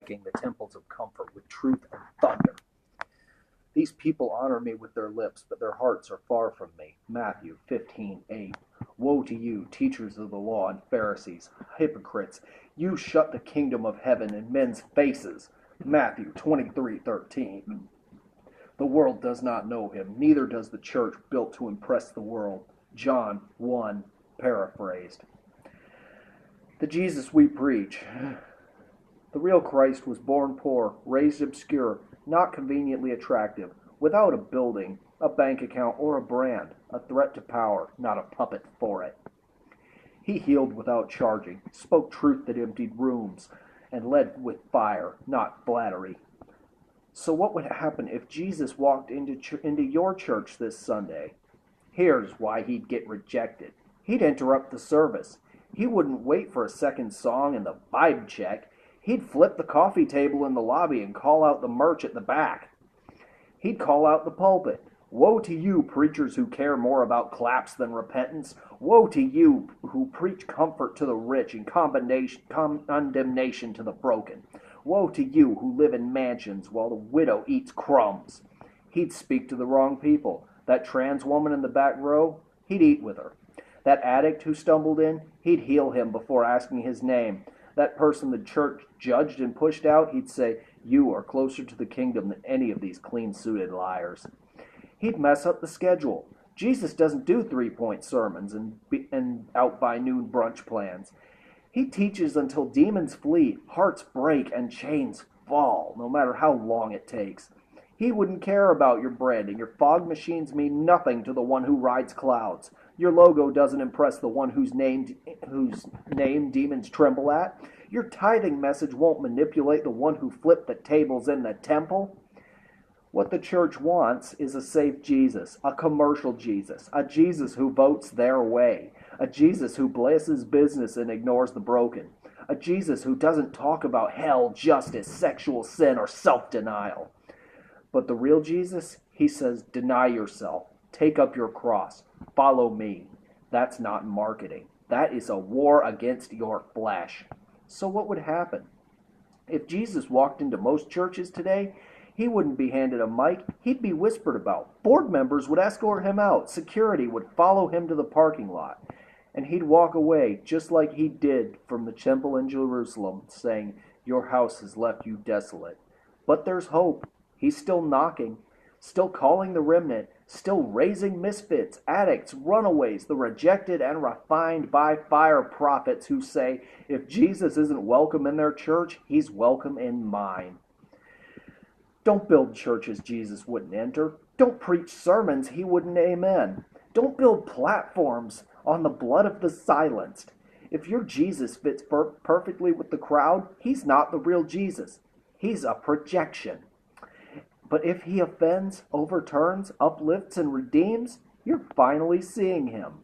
decking the temples of comfort with truth and thunder. These people honor me with their lips, but their hearts are far from me. Matthew 15:8. Woe to you, teachers of the law and Pharisees, hypocrites! You shut the kingdom of heaven in men's faces. Matthew 23:13. The world does not know him, neither does the church built to impress the world. John 1, paraphrased. The Jesus we preach. The real Christ was born poor, raised obscure, not conveniently attractive, without a building, a bank account, or a brand, a threat to power, not a puppet for it. He healed without charging, spoke truth that emptied rooms, and led with fire, not flattery. So what would happen if Jesus walked into your church this Sunday? Here's why he'd get rejected. He'd interrupt the service. He wouldn't wait for a second song and the vibe check. He'd flip the coffee table in the lobby and call out the merch at the back. He'd call out the pulpit. Woe to you, preachers who care more about claps than repentance. Woe to you who preach comfort to the rich and condemnation to the broken. Woe to you who live in mansions while the widow eats crumbs. He'd speak to the wrong people. That trans woman in the back row, he'd eat with her. That addict who stumbled in, he'd heal him before asking his name. That person the church judged and pushed out, he'd say, you are closer to the kingdom than any of these clean-suited liars. He'd mess up the schedule. Jesus doesn't do three-point sermons and out-by-noon brunch plans. He teaches until demons flee, hearts break, and chains fall, no matter how long it takes. He wouldn't care about your branding. Your fog machines mean nothing to the one who rides clouds. Your logo doesn't impress the one whose name demons tremble at. Your tithing message won't manipulate the one who flipped the tables in the temple. What the church wants is a safe Jesus, a commercial Jesus, a Jesus who votes their way, a Jesus who blesses business and ignores the broken, a Jesus who doesn't talk about hell, justice, sexual sin, or self-denial. But the real Jesus, he says, deny yourself, take up your cross, follow me. That's not marketing. That is a war against your flesh. So what would happen? If Jesus walked into most churches today, he wouldn't be handed a mic, he'd be whispered about. Board members would escort him out. Security would follow him to the parking lot. And he'd walk away just like he did from the temple in Jerusalem, saying, your house has left you desolate. But there's hope. He's still knocking, still calling the remnant, still raising misfits, addicts, runaways, the rejected and refined by fire prophets who say, if Jesus isn't welcome in their church, he's welcome in mine. Don't build churches Jesus wouldn't enter. Don't preach sermons he wouldn't amen. Don't build platforms on the blood of the silenced. If your Jesus fits perfectly with the crowd, he's not the real Jesus. He's a projection. But if he offends, overturns, uplifts, and redeems, you're finally seeing him.